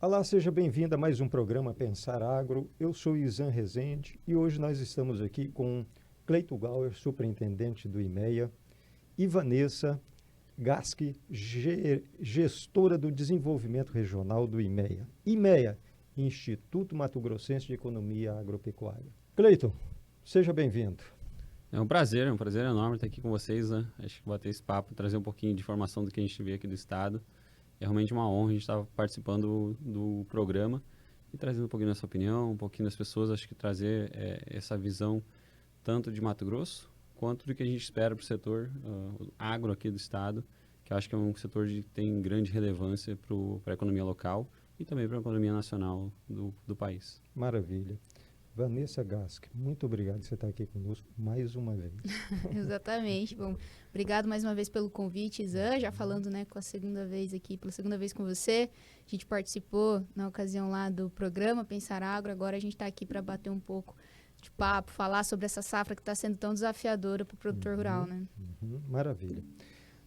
Olá, seja bem-vindo a mais um programa Pensar Agro. Eu sou Izan Rezende e hoje nós estamos aqui com Cleito Gauer, superintendente do IMEA, e Vanessa Gasque, gestora do Desenvolvimento Regional do IMEA. IMEA, Instituto Mato Grossense de Economia Agropecuária. Cleito, seja bem-vindo. É um prazer enorme estar aqui com vocês, né? Acho que bater esse papo, trazer um pouquinho de informação do que a gente vê aqui do Estado. É realmente uma honra a gente estar participando do programa e trazendo um pouquinho da sua opinião, um pouquinho das pessoas. Acho que trazer essa visão tanto de Mato Grosso, quanto do que a gente espera para o setor agro aqui do Estado, que eu acho que é um setor que tem grande relevância para a economia local e também para a economia nacional do país. Maravilha. Vanessa Gasque, muito obrigado por você estar aqui conosco mais uma vez. Exatamente. Bom, obrigado mais uma vez pelo convite, Izan. Já falando, né, pela segunda vez com você. A gente participou na ocasião lá do programa Pensar Agro. Agora a gente está aqui para bater um pouco de papo, falar sobre essa safra que está sendo tão desafiadora para o produtor rural, né? Maravilha.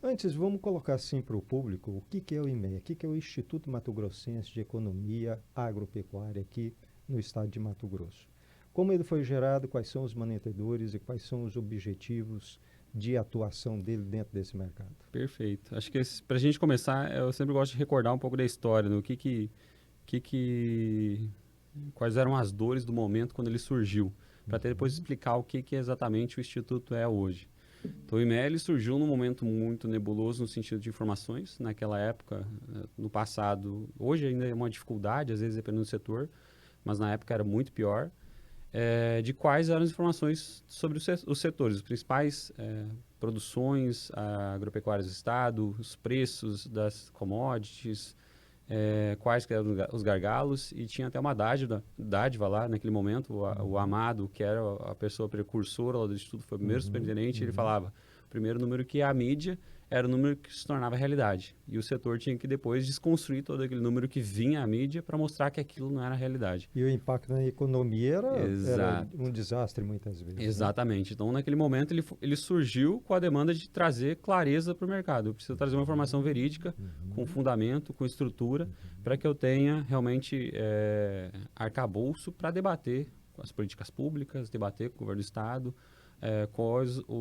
Antes, vamos colocar assim para o público o que é o IMEA, o que é o Instituto Mato Grossense de Economia Agropecuária aqui no estado de Mato Grosso. Como ele foi gerado, quais são os mantenedores e quais são os objetivos de atuação dele dentro desse mercado? Perfeito. Acho que para a gente começar, eu sempre gosto de recordar um pouco da história, no quais eram as dores do momento quando ele surgiu, para até depois explicar o que exatamente o Instituto é hoje. Então, o IMEA surgiu num momento muito nebuloso no sentido de informações. Naquela época, no passado, hoje ainda é uma dificuldade, às vezes dependendo do setor, mas na época era muito pior. De quais eram as informações sobre os setores, os principais produções agropecuárias do estado, os preços das commodities, quais que eram os gargalos, e tinha até uma dádiva lá naquele momento, o Amado, que era a pessoa precursora lá do Instituto, foi o primeiro superintendente, ele falava, o primeiro número que a mídia era o número que se tornava realidade, e o setor tinha que depois desconstruir todo aquele número que vinha à mídia para mostrar que aquilo não era realidade. E o impacto na economia era Exato. um desastre muitas vezes. Exatamente. Né? Então, naquele momento, ele surgiu com a demanda de trazer clareza para o mercado. Eu preciso trazer uma informação verídica, com fundamento, com estrutura, para que eu tenha realmente arcabouço para debater com as políticas públicas, debater com o governo do Estado, com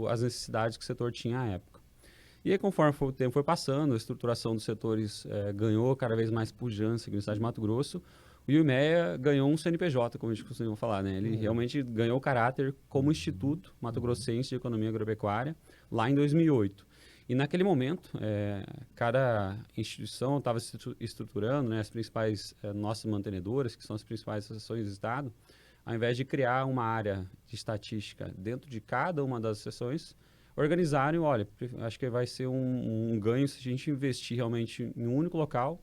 as necessidades que o setor tinha à época. E aí, conforme o tempo foi passando, a estruturação dos setores ganhou cada vez mais pujança aqui no estado de Mato Grosso. O IMEA ganhou um CNPJ, como a gente costuma falar, né? Ele realmente ganhou caráter como Instituto Mato Grossense de Economia Agropecuária lá em 2008. E naquele momento, cada instituição estava se estruturando, né? As principais nossas mantenedoras, que são as principais associações do Estado, ao invés de criar uma área de estatística dentro de cada uma das seções, organizarem, olha, acho que vai ser um ganho se a gente investir realmente em um único local,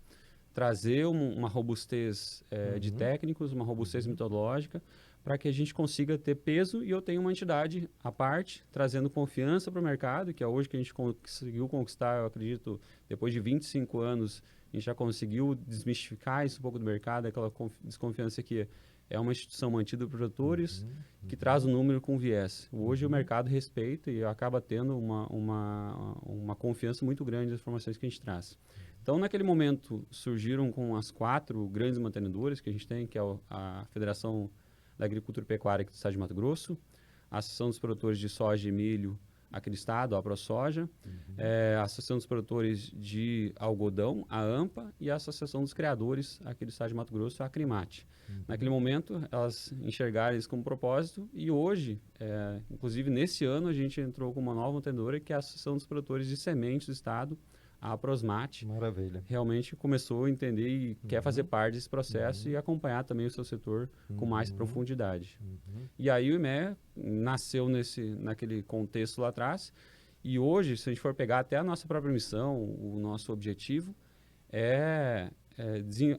trazer uma robustez de técnicos, uma robustez metodológica, para que a gente consiga ter peso e eu tenha uma entidade à parte, trazendo confiança para o mercado, que é hoje que a gente conseguiu conquistar, eu acredito, depois de 25 anos, a gente já conseguiu desmistificar isso um pouco do mercado, aquela desconfiança que é uma instituição mantida por produtores que traz um número com viés. Hoje o mercado respeita e acaba tendo uma confiança muito grande nas informações que a gente traz. Então, naquele momento, surgiram com as 4 grandes mantenedoras que a gente tem, que é a Federação da Agricultura e Pecuária aqui do estado de Mato Grosso, a Associação dos Produtores de Soja e Milho aqui do estado, a AproSoja, a Associação dos Produtores de Algodão, a AMPA, e a Associação dos Criadores aqui do estado de Mato Grosso, a Acrimate. Naquele momento, elas enxergaram isso como propósito e hoje, inclusive nesse ano, a gente entrou com uma nova mantenedora, que é a Associação dos Produtores de Sementes do estado, a Prosmate. Maravilha. Realmente começou a entender e quer fazer parte desse processo e acompanhar também o seu setor com mais profundidade. E aí o IMEA nasceu naquele contexto lá atrás e hoje, se a gente for pegar até a nossa própria missão, o nosso objetivo é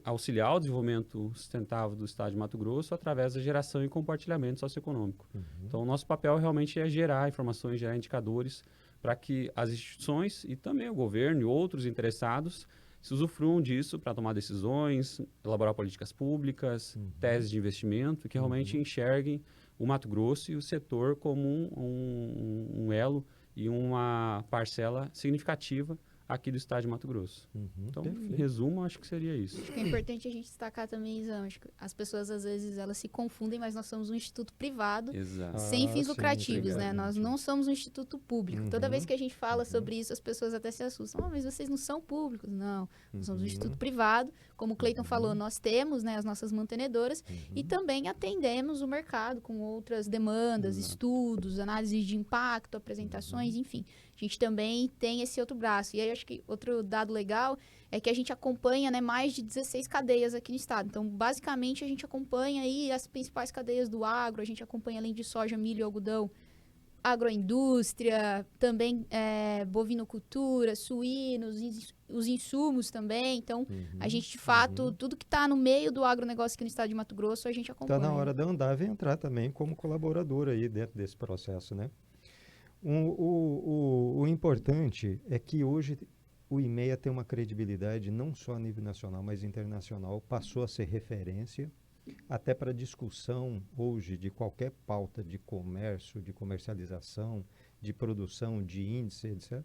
auxiliar o desenvolvimento sustentável do estado de Mato Grosso através da geração e compartilhamento socioeconômico. Então, o nosso papel realmente é gerar informações, gerar indicadores para que as instituições e também o governo e outros interessados se usufruam disso para tomar decisões, elaborar políticas públicas, teses de investimento, que realmente enxerguem o Mato Grosso e o setor como um elo e uma parcela significativa aqui do estado de Mato Grosso. Então, Perfeito. em resumo, acho que seria isso. Acho que é importante a gente destacar também, Izan, acho que as pessoas às vezes elas se confundem, mas nós somos um instituto privado Exato. sem fins sim, lucrativos, né? obrigado, Nós Tio. não somos um instituto público. Toda vez que a gente fala Uhum. sobre isso, as pessoas até se assustam. Mas vocês não são públicos. Não, nós somos um Uhum. instituto privado. Como o Cleiton falou, nós temos, né, as nossas mantenedoras e também atendemos o mercado com outras demandas, estudos, análises de impacto, apresentações, enfim. A gente também tem esse outro braço. E aí, acho que outro dado legal é que a gente acompanha, né, mais de 16 cadeias aqui no estado. Então, basicamente, a gente acompanha aí as principais cadeias do agro. A gente acompanha, além de soja, milho e algodão, agroindústria, também bovinocultura, suínos, os insumos também. Então, a gente, de fato, tudo que está no meio do agronegócio aqui no estado de Mato Grosso, a gente acompanha. Está na hora da Andava entrar também como colaborador aí dentro desse processo, né? O importante é que hoje o IMEA tem uma credibilidade não só a nível nacional, mas internacional, passou a ser referência até para discussão hoje de qualquer pauta de comércio, de comercialização, de produção, de índice, etc.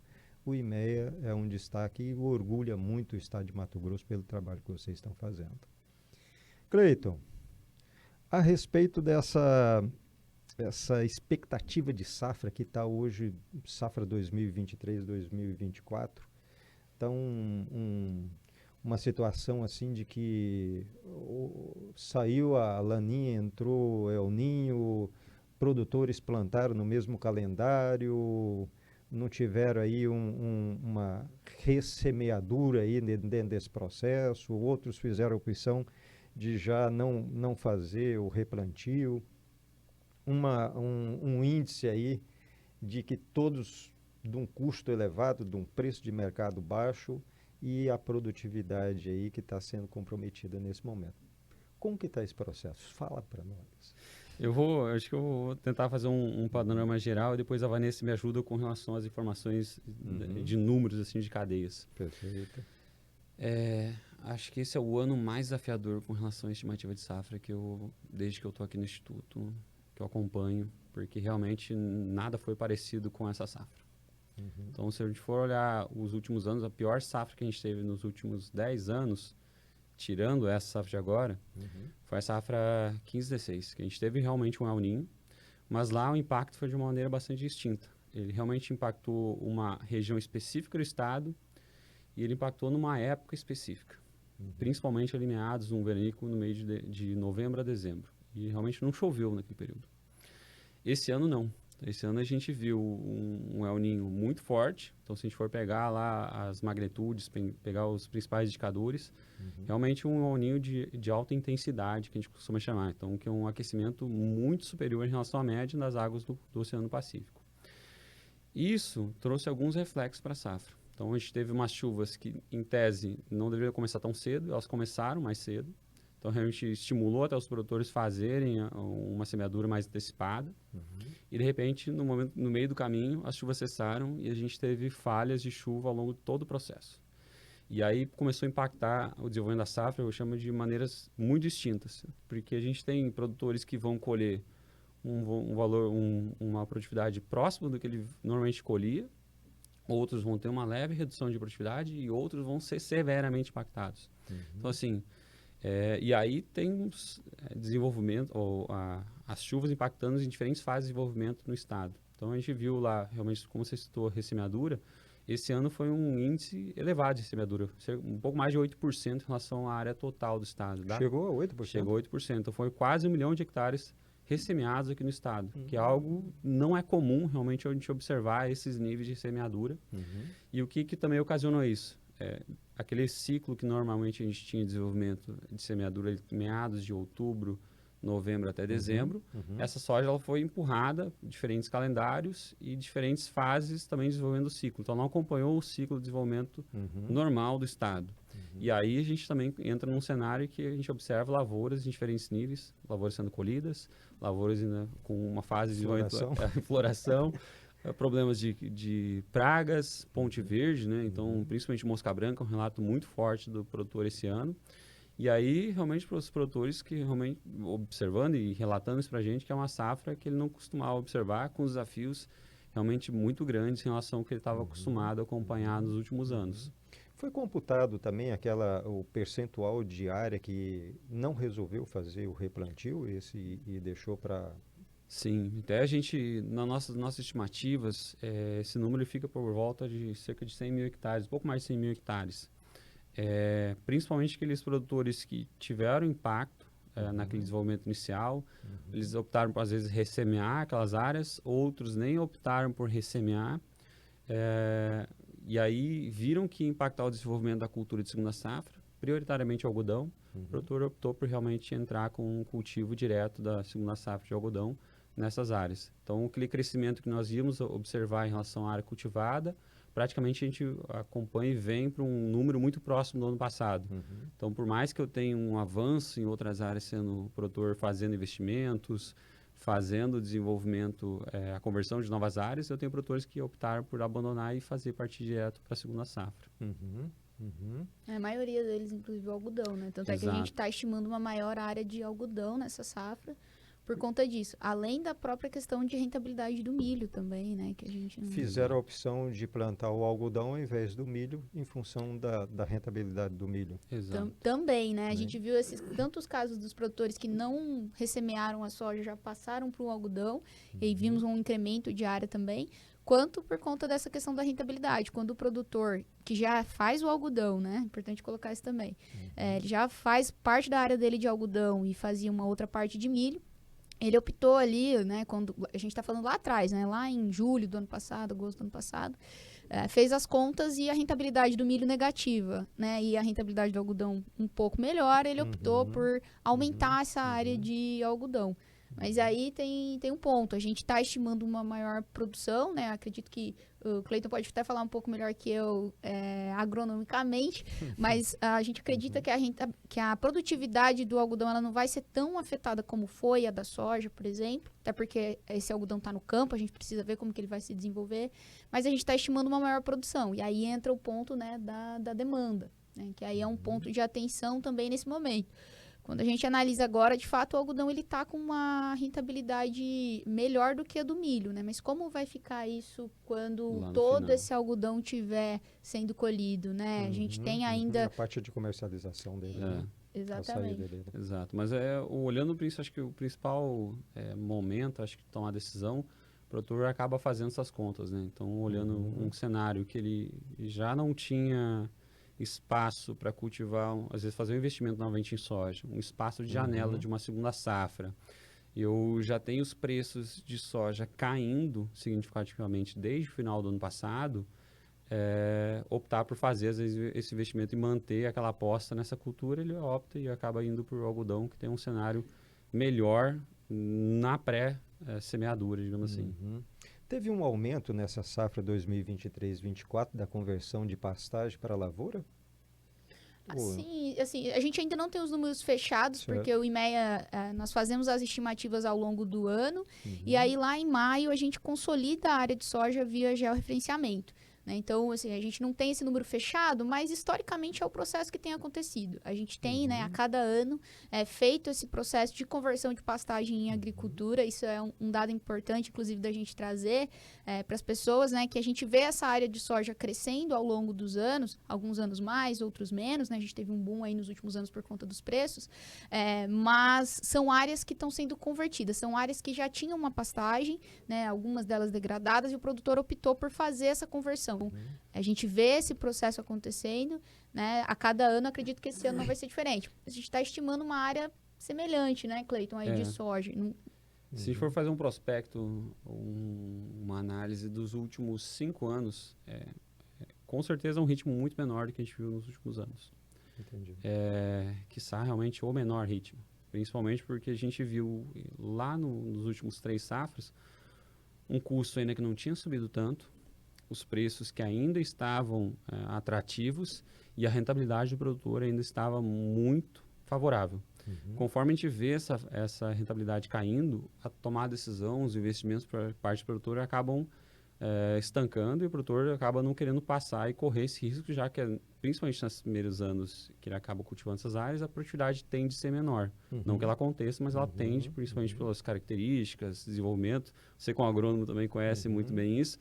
O IMEA é um destaque e orgulha muito o estado de Mato Grosso pelo trabalho que vocês estão fazendo. Cleiton, a respeito essa expectativa de safra que está hoje, safra 2023-2024, está uma situação assim de que saiu a Laninha, entrou El Ninho, produtores plantaram no mesmo calendário, não tiveram aí uma ressemeadura aí dentro desse processo, outros fizeram a opção de já não fazer o replantio. Um índice aí de que todos de um custo elevado, de um preço de mercado baixo e a produtividade aí que está sendo comprometida nesse momento. Como que está esse processo? Fala para nós. Acho que eu vou tentar fazer um panorama geral e depois a Vanessa me ajuda com relação às informações de números, assim, de cadeias. Perfeito. Acho que esse é o ano mais desafiador com relação à estimativa de safra desde que eu estou aqui no Instituto, que eu acompanho, porque realmente nada foi parecido com essa safra. Então, se a gente for olhar os últimos anos, a pior safra que a gente teve nos últimos 10 anos, tirando essa safra de agora, foi a safra 15-16, que a gente teve realmente um El Ninho, mas lá o impacto foi de uma maneira bastante distinta. Ele realmente impactou uma região específica do estado e ele impactou numa época específica, principalmente ali meados no veranico, no mês de novembro a dezembro. E realmente não choveu naquele período. Esse ano não. Esse ano a gente viu um El Ninho muito forte. Então, se a gente for pegar lá as magnitudes, pegar os principais indicadores, realmente um El Ninho de alta intensidade, que a gente costuma chamar. Então, que é um aquecimento muito superior em relação à média das águas do Oceano Pacífico. Isso trouxe alguns reflexos para a safra. Então, a gente teve umas chuvas que, em tese, não deveriam começar tão cedo, elas começaram mais cedo. Então, realmente estimulou até os produtores fazerem uma semeadura mais antecipada. E, de repente, no meio do caminho, as chuvas cessaram e a gente teve falhas de chuva ao longo de todo o processo. E aí começou a impactar o desenvolvimento da safra, eu chamo de maneiras muito distintas. Porque a gente tem produtores que vão colher uma produtividade próxima do que ele normalmente colhia. Outros vão ter uma leve redução de produtividade e outros vão ser severamente impactados. Então, assim... e aí tem desenvolvimento, as chuvas impactando em diferentes fases de desenvolvimento no estado. Então a gente viu lá, realmente, como você citou, ressemeadura, esse ano foi um índice elevado de ressemeadura, um pouco mais de 8% em relação à área total do estado. Chegou a 8%? Chegou a 8%, então foi quase 1 milhão de hectares ressemeados aqui no estado, que é algo não é comum realmente a gente observar esses níveis de ressemeadura. E o que também ocasionou isso? Aquele ciclo que normalmente a gente tinha de desenvolvimento de semeadura de meados de outubro, novembro até dezembro, essa soja ela foi empurrada em diferentes calendários e diferentes fases também desenvolvendo o ciclo. Então, não acompanhou o ciclo de desenvolvimento normal do estado. E aí a gente também entra num cenário que a gente observa lavouras em diferentes níveis, lavouras sendo colhidas, lavouras ainda com uma fase de floração, problemas de pragas, ponte verde, né? Então, principalmente mosca branca, um relato muito forte do produtor esse ano. E aí, realmente, para os produtores que realmente observando e relatando isso para a gente, que é uma safra que ele não costumava observar, com os desafios realmente muito grandes em relação ao que ele estava acostumado a acompanhar nos últimos anos. Foi computado também o percentual de área que não resolveu fazer o replantio e deixou para... Sim, até a gente, nas nossas estimativas, esse número fica por volta de cerca de 100 mil hectares, um pouco mais de 100 mil hectares. Principalmente aqueles produtores que tiveram impacto naquele desenvolvimento inicial, eles optaram por, às vezes, ressemear aquelas áreas, outros nem optaram por ressemear, e aí viram que ia impactar o desenvolvimento da cultura de segunda safra, prioritariamente o algodão. O produtor optou por realmente entrar com um cultivo direto da segunda safra de algodão nessas áreas. Então, aquele crescimento que nós íamos observar em relação à área cultivada, praticamente a gente acompanha e vem para um número muito próximo do ano passado. Então, por mais que eu tenha um avanço em outras áreas, sendo produtor fazendo investimentos, fazendo desenvolvimento, a conversão de novas áreas, eu tenho produtores que optaram por abandonar e fazer partir direto para a segunda safra. A maioria deles, inclusive, o algodão, né? Tanto é que a gente está estimando uma maior área de algodão nessa safra por conta disso. Além da própria questão de rentabilidade do milho também, né? Que a gente não... Fizeram a opção de plantar o algodão ao invés do milho em função da rentabilidade do milho. Exato. Também, né? A gente viu tantos casos dos produtores que não ressemearam a soja, já passaram para o algodão, e aí vimos um incremento de área também, quanto por conta dessa questão da rentabilidade. Quando o produtor que já faz o algodão, né? Importante colocar isso também. Ele já faz parte da área dele de algodão e fazia uma outra parte de milho. Ele optou ali, né, quando a gente está falando lá atrás, né, lá em julho do ano passado, agosto do ano passado, fez as contas e a rentabilidade do milho negativa, né, e a rentabilidade do algodão um pouco melhor, ele optou por aumentar essa área de algodão. Mas aí tem um ponto, a gente está estimando uma maior produção, né, acredito que o Cleiton pode até falar um pouco melhor que eu agronomicamente, mas a gente acredita que a produtividade do algodão ela não vai ser tão afetada como foi a da soja, por exemplo, até porque esse algodão está no campo, a gente precisa ver como que ele vai se desenvolver, mas a gente está estimando uma maior produção, e aí entra o ponto, né, da demanda, né, que aí é um ponto de atenção também nesse momento. Quando a gente analisa agora, de fato, o algodão ele está com uma rentabilidade melhor do que a do milho, né? Mas como vai ficar isso quando todo esse algodão estiver sendo colhido, né? A gente tem ainda... A parte de comercialização dele. Exatamente. Dele. Exato. Mas olhando para isso, acho que o principal momento, acho que tomar a decisão, o produtor acaba fazendo essas contas, né? Então, olhando um cenário que ele já não tinha espaço para cultivar, às vezes fazer um investimento novamente em soja, um espaço de janela de uma segunda safra. Eu já tenho os preços de soja caindo significativamente desde o final do ano passado, optar por fazer, às vezes, esse investimento e manter aquela aposta nessa cultura, ele opta e acaba indo para o algodão, que tem um cenário melhor na pré-semeadura, digamos assim. Teve um aumento nessa safra 2023-24 da conversão de pastagem para lavoura? Assim, a gente ainda não tem os números fechados, porque o IMEA, nós fazemos as estimativas ao longo do ano, e aí lá em maio a gente consolida a área de soja via georreferenciamento. Então, assim, a gente não tem esse número fechado, mas historicamente é o processo que tem acontecido. A gente tem, a cada ano, feito esse processo de conversão de pastagem em agricultura. Isso é um dado importante, inclusive, da gente trazer para as pessoas, né? Que a gente vê essa área de soja crescendo ao longo dos anos, alguns anos mais, outros menos, né? A gente teve um boom aí nos últimos anos por conta dos preços, mas são áreas que estão sendo convertidas, são áreas que já tinham uma pastagem, né? Algumas delas degradadas, e o produtor optou por fazer essa conversão. A gente vê esse processo acontecendo, né? A cada ano, acredito que esse ano não vai ser diferente. A gente está estimando uma área semelhante, né, Cleiton, aí de soja. Se a gente for fazer um prospecto, uma análise dos últimos 5 anos, com certeza é um ritmo muito menor do que a gente viu nos últimos anos. Entendi. Quiçá realmente o menor ritmo. Principalmente porque a gente viu lá nos últimos 3 safras um custo ainda que não tinha subido tanto, os preços que ainda estavam atrativos e a rentabilidade do produtor ainda estava muito favorável. Conforme a gente vê essa rentabilidade caindo, a tomar decisão, os investimentos para parte do produtor acabam estancando e o produtor acaba não querendo passar e correr esse risco, já que, principalmente nos primeiros anos que ele acaba cultivando essas áreas, a produtividade tende a ser menor. Não que ela aconteça, mas ela tende, principalmente pelas características, desenvolvimento. Você, como agrônomo, também conhece muito bem isso.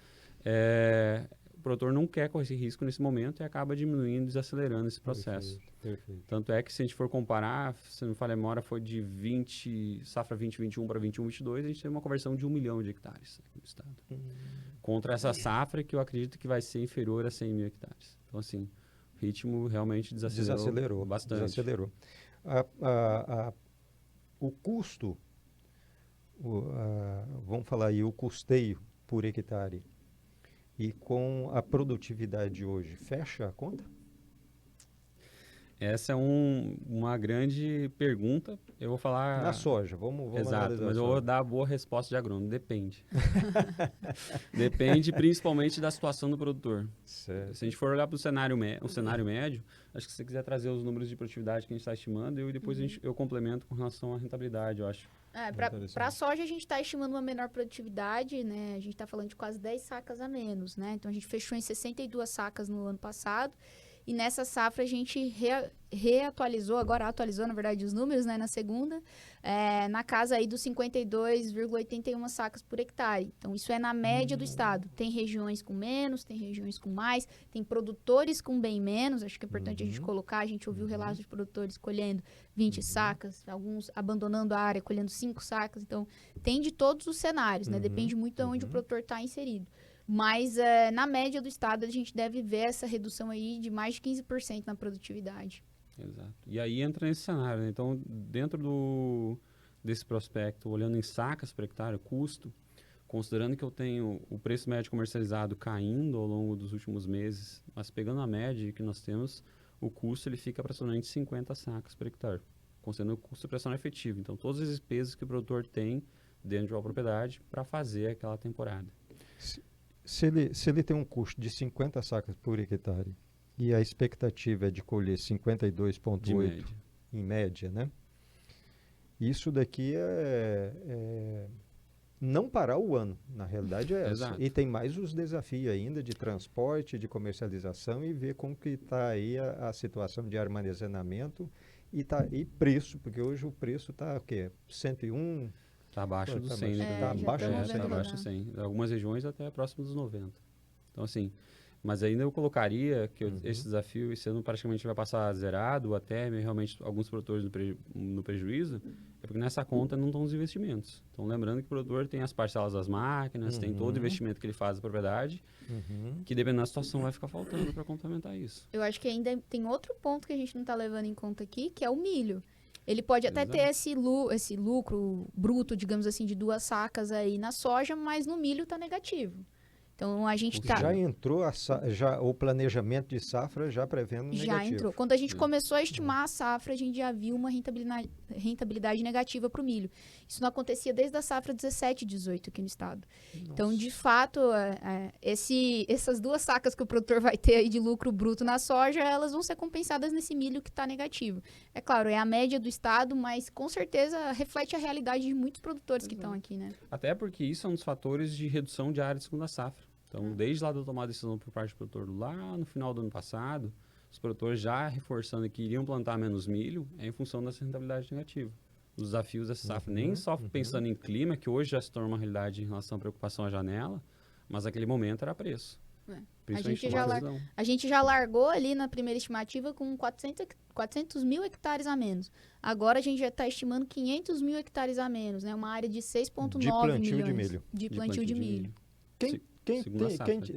O produtor não quer correr esse risco nesse momento e acaba diminuindo, desacelerando esse processo. Perfeito. Tanto é que, se a gente for comparar, se não me falha a memória, foi de safra 2021 para 21/22, a gente teve uma conversão de 1 milhão de hectares aqui no estado. Contra essa safra, que eu acredito que vai ser inferior a 100 mil hectares. Então, assim, o ritmo realmente desacelerou bastante. Desacelerou. O custo, vamos falar aí, o custeio por hectare e com a produtividade hoje, fecha a conta? Essa é uma grande pergunta. Eu vou falar... Na soja, vamos Exato, analisar mas a eu vou soja. dar a boa resposta de agrônomo. Depende. Depende principalmente da situação do produtor. Certo. Se a gente for olhar para o cenário médio, acho que se você quiser trazer os números de produtividade que a gente está estimando, depois eu complemento com relação à rentabilidade, eu acho. Para a soja, a gente está estimando uma menor produtividade, né? A gente está falando de quase 10 sacas a menos, né? Então, a gente fechou em 62 sacas no ano passado. E nessa safra a gente reatualizou, agora atualizou, na verdade, os números, né, na segunda, na casa aí dos 52,81 sacas por hectare. Então, isso é na média do estado. Tem regiões com menos, tem regiões com mais, tem produtores com bem menos, acho que é importante a gente colocar, a gente ouviu relatos de produtores colhendo 20 sacas, alguns abandonando a área, colhendo 5 sacas. Então, tem de todos os cenários, né? Depende muito de onde o produtor está inserido. Mas, na média do estado, a gente deve ver essa redução aí de mais de 15% na produtividade. Exato. E aí entra nesse cenário, né? Então, dentro desse prospecto, olhando em sacas por hectare, custo, considerando que eu tenho o preço médio comercializado caindo ao longo dos últimos meses, mas pegando a média que nós temos, o custo ele fica aproximadamente 50 sacas por hectare, considerando o custo de pressão efetivo. Então, todas as despesas que o produtor tem dentro de uma propriedade para fazer aquela temporada. Se ele tem um custo de 50 sacas por hectare e a expectativa é de colher 52,8 em média, né? Isso daqui não parar o ano, na realidade é essa. Exato. E tem mais os desafios ainda de transporte, de comercialização e ver como que está aí a situação de armazenamento e preço, porque hoje o preço está o quê? 101... Está abaixo do 100, né? Está abaixo do 100. Está abaixo do 100. Em algumas regiões até próximo dos 90. Então, assim, mas ainda eu colocaria que esse desafio esse ano praticamente vai passar zerado, ou até realmente alguns produtores no prejuízo, é porque nessa conta não estão os investimentos. Então, lembrando que o produtor tem as parcelas das máquinas, tem todo o investimento que ele faz na propriedade, que dependendo da situação vai ficar faltando para complementar isso. Eu acho que ainda tem outro ponto que a gente não está levando em conta aqui, que é o milho. Ele pode até ter esse lucro bruto, digamos assim, de 2 sacas aí na soja, mas no milho está negativo. Então, a gente está... Já entrou o planejamento de safra já prevendo negativo. Já entrou. Quando a gente começou a estimar a safra, a gente já viu uma rentabilidade negativa para o milho. Isso não acontecia desde a safra 17 e 18 aqui no estado. Nossa. Então, de fato, essas 2 sacas que o produtor vai ter aí de lucro bruto na soja, elas vão ser compensadas nesse milho que está negativo. É claro, é a média do estado, mas com certeza reflete a realidade de muitos produtores que estão aqui, né? Até porque isso é um dos fatores de redução de área de segunda safra. Então, desde lá da tomada de decisão por parte do produtor, lá no final do ano passado, os produtores já reforçando que iriam plantar menos milho em função dessa rentabilidade negativa. Os desafios dessa safra, nem só pensando em clima, que hoje já se torna uma realidade em relação à preocupação à janela, mas naquele momento era preço. A gente já largou ali na primeira estimativa com 400 mil hectares a menos. Agora a gente já está estimando 500 mil hectares a menos, né? Uma área de 6,9 milhões de plantio de milho.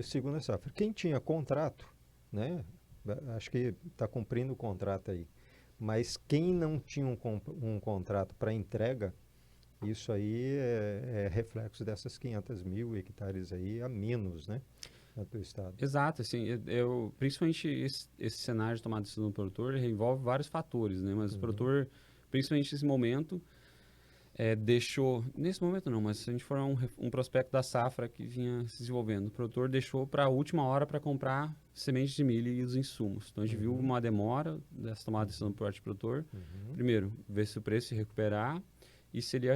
Segunda safra. Quem tinha contrato, né? Acho que está cumprindo o contrato aí. Mas quem não tinha um contrato para entrega, isso aí é reflexo dessas 500 mil hectares aí a menos, né? Do estado. Exato, assim, principalmente esse cenário de tomada de decisão do produtor envolve vários fatores, né? Mas o produtor, principalmente nesse momento, deixou, nesse momento não, mas se a gente for um prospecto da safra que vinha se desenvolvendo, o produtor deixou para a última hora para comprar sementes de milho e os insumos. Então a gente viu uma demora dessa tomada de decisão por parte do produtor. Primeiro, ver se o preço se recuperar e se ele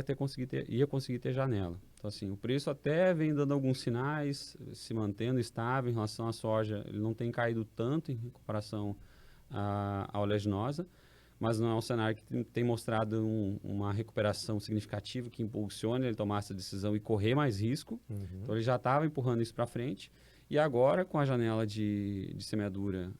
ia conseguir ter janela. Então, assim, o preço até vem dando alguns sinais, se mantendo estável em relação à soja. Ele não tem caído tanto em comparação à oleaginosa, mas não é um cenário que tem mostrado uma recuperação significativa que impulsione ele tomar essa decisão e correr mais risco. Então, ele já estava empurrando isso para frente. E agora, com a janela de semeadura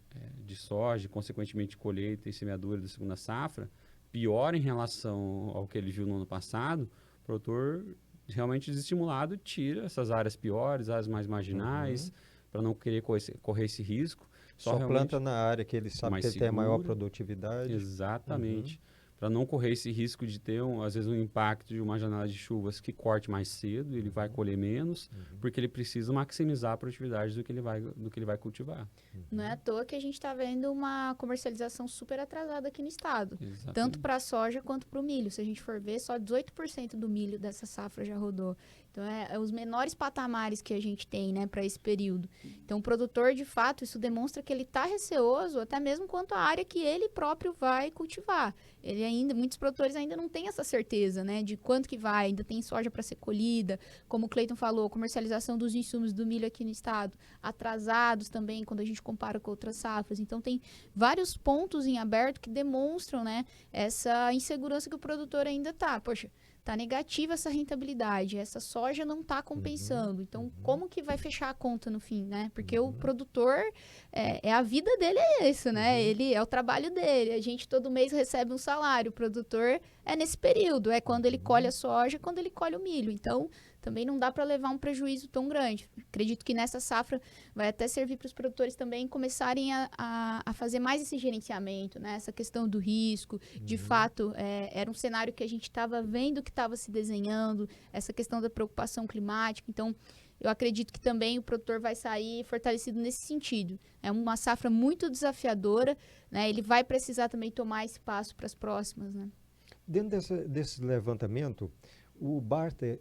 de soja, consequentemente colheita e semeadura da segunda safra, pior em relação ao que ele viu no ano passado, o produtor realmente desestimulado tira essas áreas piores, áreas mais marginais, para não querer correr esse risco. Só planta na área que ele sabe que ele tem a maior produtividade. Exatamente. Para não correr esse risco de ter, às vezes, um impacto de uma janela de chuvas que corte mais cedo, ele vai colher menos, porque ele precisa maximizar a produtividade do que ele vai cultivar. Não é à toa que a gente está vendo uma comercialização super atrasada aqui no estado. Exatamente. Tanto para a soja quanto para o milho. Se a gente for ver, só 18% do milho dessa safra já rodou. Então, é os menores patamares que a gente tem, né, para esse período. Então, o produtor, de fato, isso demonstra que ele está receoso, até mesmo quanto à área que ele próprio vai cultivar. Muitos produtores ainda não têm essa certeza, né, de quanto que vai, ainda tem soja para ser colhida. Como o Cleiton falou, comercialização dos insumos do milho aqui no estado, atrasados também, quando a gente compara com outras safras. Então, tem vários pontos em aberto que demonstram, né, essa insegurança que o produtor ainda está. Poxa, está negativa essa rentabilidade, essa soja não está compensando. Então, como que vai fechar a conta no fim, né? Porque o produtor, a vida dele é isso, né? Ele é o trabalho dele. A gente todo mês recebe um salário. O produtor é nesse período, é quando ele colhe a soja, quando ele colhe o milho. Então, também não dá para levar um prejuízo tão grande. Acredito que nessa safra vai até servir para os produtores também começarem a fazer mais esse gerenciamento, né? Essa questão do risco. De fato, era um cenário que a gente estava vendo que estava se desenhando, essa questão da preocupação climática. Então, eu acredito que também o produtor vai sair fortalecido nesse sentido. É uma safra muito desafiadora, né? Ele vai precisar também tomar esse passo para as próximas, né? Dentro desse levantamento, o barter,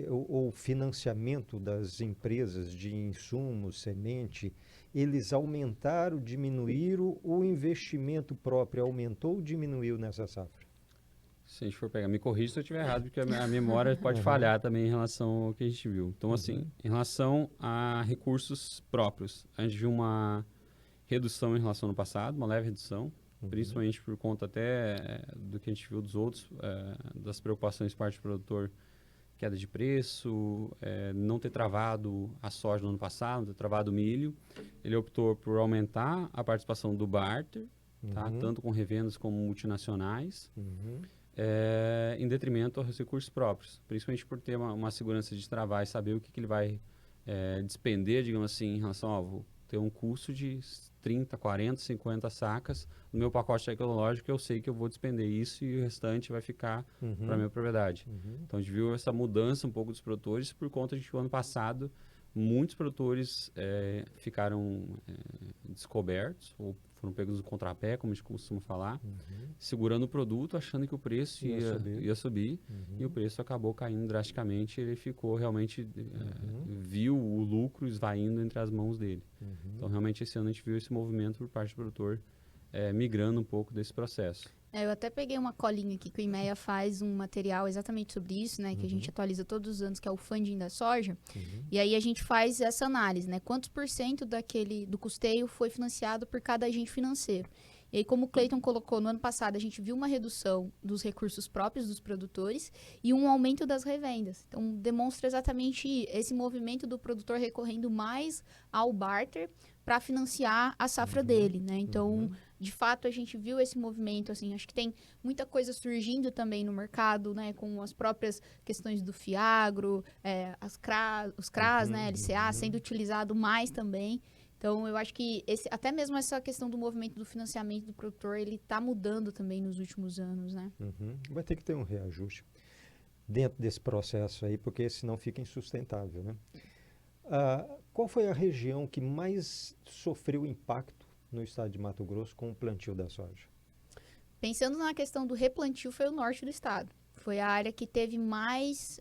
o financiamento das empresas de insumos, semente, eles aumentaram, diminuíram, o investimento próprio aumentou ou diminuiu nessa safra? Se a gente for pegar, me corrija se eu estiver errado, porque a memória pode falhar também em relação ao que a gente viu. Então, assim, em relação a recursos próprios, a gente viu uma redução em relação ao ano passado, uma leve redução, principalmente por conta até do que a gente viu dos outros, das preocupações por parte do produtor, queda de preço, não ter travado a soja no ano passado, não ter travado o milho. Ele optou por aumentar a participação do barter, tá? Tanto com revendas como multinacionais, em detrimento aos recursos próprios, principalmente por ter uma segurança de travar e saber o que ele vai despender, digamos assim, em relação a vou ter um custo de 30, 40, 50 sacas no meu pacote tecnológico, eu sei que eu vou despender isso e o restante vai ficar para a minha propriedade. Então, a gente viu essa mudança um pouco dos produtores por conta de que o ano passado muitos produtores ficaram descobertos ou foram pegos no contrapé, como a gente costuma falar, segurando o produto, achando que o preço ia subir e o preço acabou caindo drasticamente. Ele ficou realmente, viu o lucro esvaindo entre as mãos dele. Então, realmente, esse ano a gente viu esse movimento por parte do produtor migrando um pouco desse processo. Eu até peguei uma colinha aqui que o IMEA faz um material exatamente sobre isso, né? Que a gente atualiza todos os anos, que é o funding da soja. E aí a gente faz essa análise, né? Quantos % do custeio foi financiado por cada agente financeiro. E aí, como o Cleiton colocou, no ano passado a gente viu uma redução dos recursos próprios dos produtores e um aumento das revendas. Então, demonstra exatamente esse movimento do produtor recorrendo mais ao barter para financiar a safra dele, né? Então, de fato, a gente viu esse movimento, assim, acho que tem muita coisa surgindo também no mercado, né? Com as próprias questões do FIAGRO, os CRAs, né? LCA sendo utilizado mais também. Então, eu acho que até mesmo essa questão do movimento do financiamento do produtor, ele está mudando também nos últimos anos, né? Vai ter que ter um reajuste dentro desse processo aí, porque senão fica insustentável, né? Qual foi a região que mais sofreu impacto no estado de Mato Grosso com o plantio da soja? Pensando na questão do replantio, foi o norte do estado. Foi a área que teve mais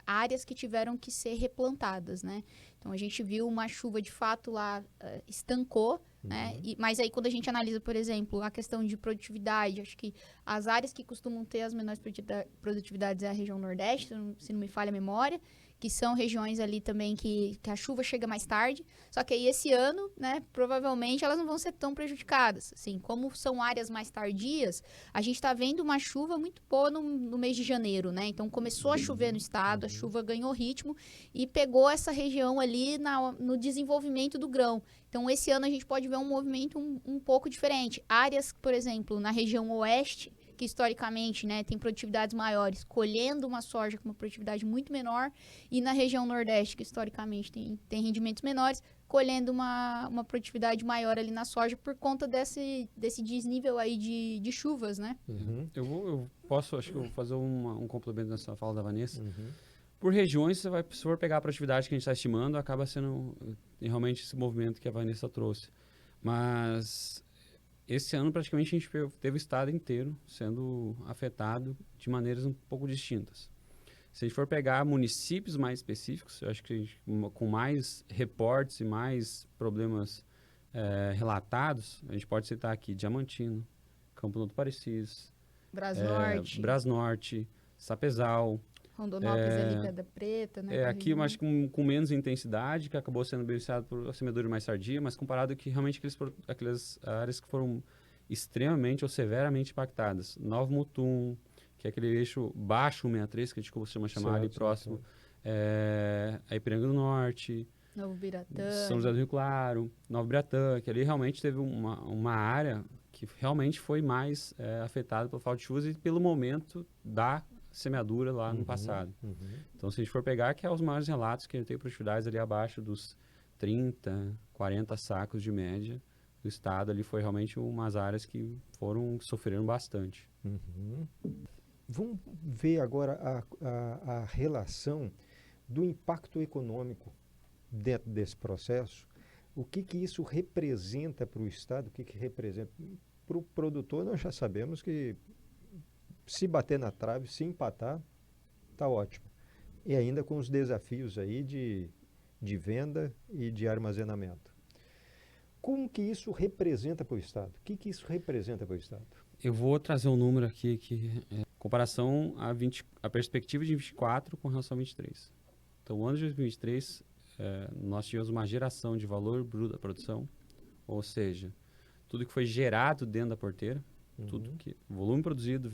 áreas que tiveram que ser replantadas, né? Então, a gente viu uma chuva, de fato, lá estancou, né? Mas aí, quando a gente analisa, por exemplo, a questão de produtividade, acho que as áreas que costumam ter as menores produtividades é a região Nordeste, se não me falha a memória, que são regiões ali também que a chuva chega mais tarde. Só que aí esse ano, né, provavelmente elas não vão ser tão prejudicadas. Assim, como são áreas mais tardias, a gente está vendo uma chuva muito boa no mês de janeiro, né? Então começou a chover no estado, a chuva ganhou ritmo e pegou essa região ali no desenvolvimento do grão. Então esse ano a gente pode ver um movimento um pouco diferente. Áreas, por exemplo, na região oeste, que historicamente, né, tem produtividades maiores, colhendo uma soja com uma produtividade muito menor, e na região Nordeste, que historicamente tem rendimentos menores, colhendo uma produtividade maior ali na soja por conta desse desnível aí de chuvas, né? Eu posso, acho que eu vou fazer um complemento nessa fala da Vanessa. Por regiões, se for pegar a produtividade que a gente está estimando, acaba sendo realmente esse movimento que a Vanessa trouxe. Mas esse ano, praticamente, a gente teve o estado inteiro sendo afetado de maneiras um pouco distintas. Se a gente for pegar municípios mais específicos, eu acho que com mais reportes e mais problemas relatados, a gente pode citar aqui Diamantino, Campo Novo do Parecis, Brasnorte, Sapezal, Rondonópolis ali, Pedra Preta, né? Aqui, eu acho que com menos intensidade, que acabou sendo beneficiado por semeadura mais tardia, mas comparado que realmente aquelas áreas que foram extremamente ou severamente impactadas. Novo Mutum, que é aquele eixo baixo 63, que a gente costuma chamar ali próximo, a Ipiranga do Norte, Novo Biratã, São José do Rio Claro, Novo Biratã, que ali realmente teve uma área que realmente foi mais afetada pela falta de chuvas e pelo momento da semeadura lá no passado. Então, se a gente for pegar, que é os maiores relatos que tem produtividades ali abaixo dos 30, 40 sacos de média do estado, ali foi realmente umas áreas que sofreram bastante. Vamos ver agora a relação do impacto econômico dentro desse processo. O que isso representa para o estado, o que representa para o produtor. Nós já sabemos que se bater na trave, se empatar, tá ótimo. E ainda com os desafios aí de venda e de armazenamento. Como que isso representa para o estado? O que isso representa para o estado? Eu vou trazer um número aqui que é comparação a perspectiva de 24 com relação a 23. Então, o ano de 2023, nós tivemos uma geração de valor bruto da produção, ou seja, tudo que foi gerado dentro da porteira, tudo que volume produzido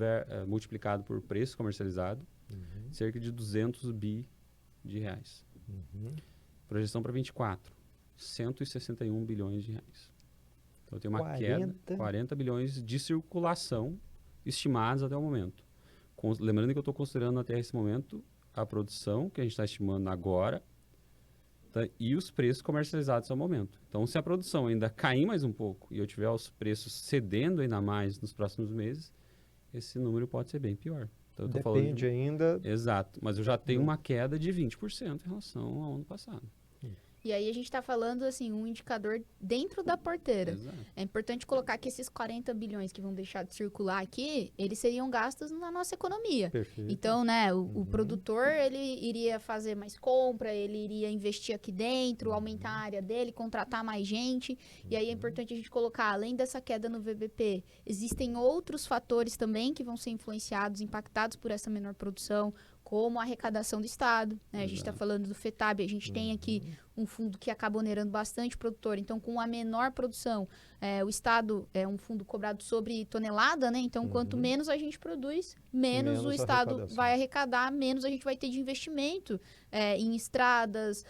multiplicado por preço comercializado, cerca de 200 bi de reais. Projeção para 24, 161 bilhões de reais. Então tem uma queda, 40 bilhões de circulação estimados até o momento. Lembrando que eu estou considerando até esse momento a produção que a gente está estimando agora, tá, e os preços comercializados ao momento. Então, se a produção ainda cair mais um pouco e eu tiver os preços cedendo ainda mais nos próximos meses, esse número pode ser bem pior. Então, Depende ainda... Exato, mas eu já tenho uma queda de 20% em relação ao ano passado. E aí a gente está falando, assim, um indicador dentro da porteira. Exato. É importante colocar que esses 40 bilhões que vão deixar de circular aqui, eles seriam gastos na nossa economia. Perfeito. Então, né, o produtor, ele iria fazer mais compra, ele iria investir aqui dentro, aumentar a área dele, contratar mais gente. E aí é importante a gente colocar, além dessa queda no VBP, existem outros fatores também que vão ser influenciados, impactados por essa menor produção, como a arrecadação do Estado, né? A gente está falando do FETAB, a gente tem aqui um fundo que acaba onerando bastante o produtor. Então, com a menor produção, o Estado é um fundo cobrado sobre tonelada, né? Então, quanto menos a gente produz, menos o Estado vai arrecadar, menos a gente vai ter de investimento em estradas,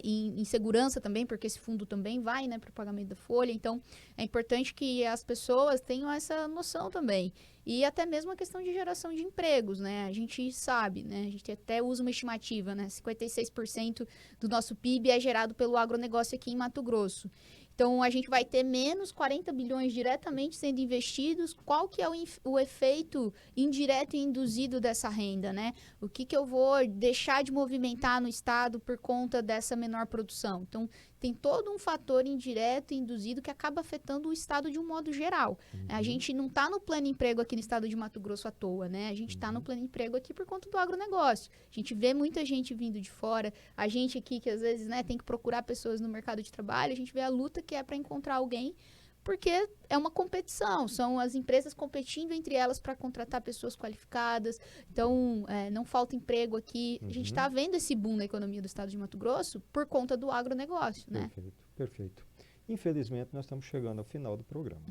em segurança também, porque esse fundo também vai, né, para o pagamento da folha. Então, é importante que as pessoas tenham essa noção também. E até mesmo a questão de geração de empregos, né? A gente sabe, né? A gente até usa uma estimativa, né? 56% do nosso PIB é gerado pelo agronegócio aqui em Mato Grosso. Então, a gente vai ter menos 40 bilhões diretamente sendo investidos. Qual que é o efeito indireto e induzido dessa renda, né? O que eu vou deixar de movimentar no Estado por conta dessa menor produção? Então, tem todo um fator indireto e induzido que acaba afetando o estado de um modo geral. A gente não está no plano emprego aqui no estado de Mato Grosso à toa, né? A gente está no plano emprego aqui por conta do agronegócio. A gente vê muita gente vindo de fora, a gente aqui que às vezes, né, tem que procurar pessoas no mercado de trabalho, a gente vê a luta que é para encontrar alguém, porque é uma competição, são as empresas competindo entre elas para contratar pessoas qualificadas, então não falta emprego aqui. A gente está vendo esse boom na economia do estado de Mato Grosso por conta do agronegócio, né? Perfeito, perfeito. Infelizmente, nós estamos chegando ao final do programa.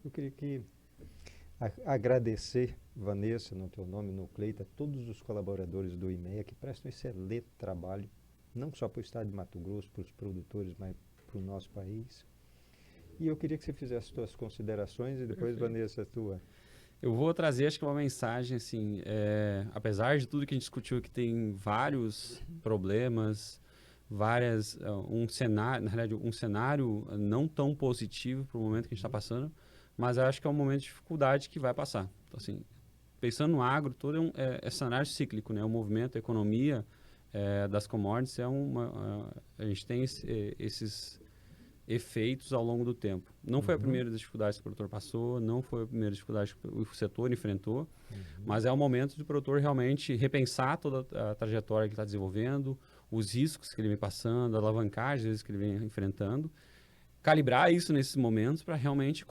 Eu queria agradecer, Vanessa, no teu nome, no Cleita, todos os colaboradores do IMEA que prestam excelente trabalho, não só para o estado de Mato Grosso, para os produtores, mas para o nosso país. E eu queria que você fizesse suas considerações e depois, Vanessa, a tua. Eu vou trazer, acho que uma mensagem, assim, apesar de tudo que a gente discutiu, que tem vários problemas, um cenário, na realidade, um cenário não tão positivo para o momento que a gente está passando, mas eu acho que é um momento de dificuldade que vai passar. Então, assim, pensando no agro, todo é cenário cíclico, né? O movimento, a economia das commodities a gente tem esses efeitos ao longo do tempo. Não foi a primeira das dificuldades que o produtor passou, não foi a primeira dificuldade que o setor enfrentou, mas é o momento do produtor realmente repensar toda a trajetória que ele está desenvolvendo, os riscos que ele vem passando, a alavancagem às vezes que ele vem enfrentando, calibrar isso nesses momentos para realmente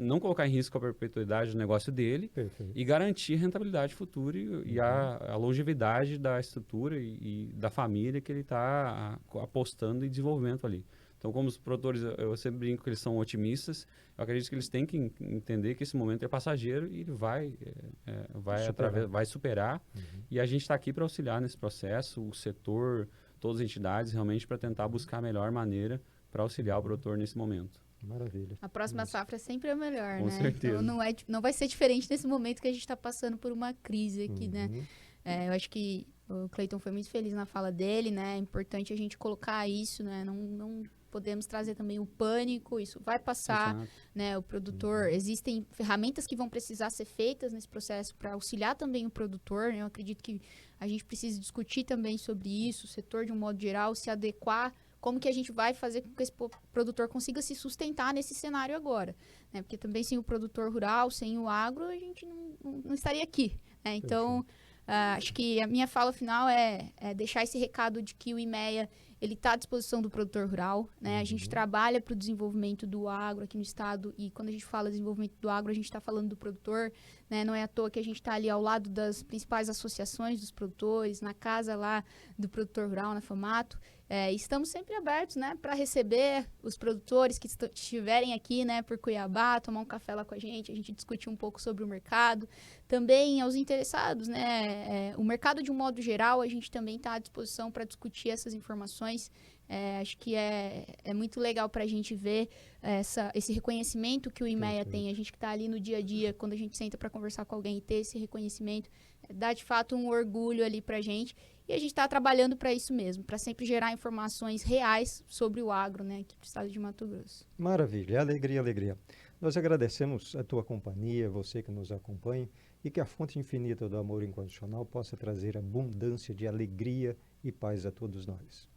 não colocar em risco a perpetuidade do negócio dele. Perfeito. E garantir a rentabilidade futura e a longevidade da estrutura e da família que ele está apostando em desenvolvimento ali. Então, como os produtores, eu sempre brinco que eles são otimistas, eu acredito que eles têm que entender que esse momento é passageiro e ele vai superar. E a gente está aqui para auxiliar nesse processo, o setor, todas as entidades, realmente para tentar buscar a melhor maneira para auxiliar o produtor nesse momento. Maravilha. A próxima safra sempre é melhor, Com né? certeza. Então não vai ser diferente nesse momento que a gente está passando por uma crise aqui, né? Eu acho que o Cleiton foi muito feliz na fala dele, né? É importante a gente colocar isso, né? Não podemos trazer também o pânico, isso vai passar, Exato. né? O produtor, existem ferramentas que vão precisar ser feitas nesse processo para auxiliar também o produtor, né? Eu acredito que a gente precisa discutir também sobre isso, o setor de um modo geral, se adequar, como que a gente vai fazer com que esse produtor consiga se sustentar nesse cenário agora, né? Porque também sem o produtor rural, sem o agro, a gente não estaria aqui, né? Então, acho que a minha fala final é deixar esse recado de que o IMEA ele está à disposição do produtor rural, né? A gente trabalha para o desenvolvimento do agro aqui no estado e quando a gente fala desenvolvimento do agro, a gente está falando do produtor, né? Não é à toa que a gente está ali ao lado das principais associações dos produtores, na casa lá do produtor rural, na FAMATO. Estamos sempre abertos, né, para receber os produtores que estiverem aqui, né, por Cuiabá, tomar um café lá com a gente discutir um pouco sobre o mercado. Também aos interessados, né, o mercado de um modo geral, a gente também está à disposição para discutir essas informações. Acho que é muito legal para a gente ver esse reconhecimento que o IMEA tem. A gente que está ali no dia a dia, quando a gente senta para conversar com alguém e ter esse reconhecimento, dá de fato um orgulho ali para a gente. E a gente está trabalhando para isso mesmo, para sempre gerar informações reais sobre o agro, né, aqui do estado de Mato Grosso. Maravilha, alegria, alegria. Nós agradecemos a tua companhia, você que nos acompanha, e que a fonte infinita do amor incondicional possa trazer abundância de alegria e paz a todos nós.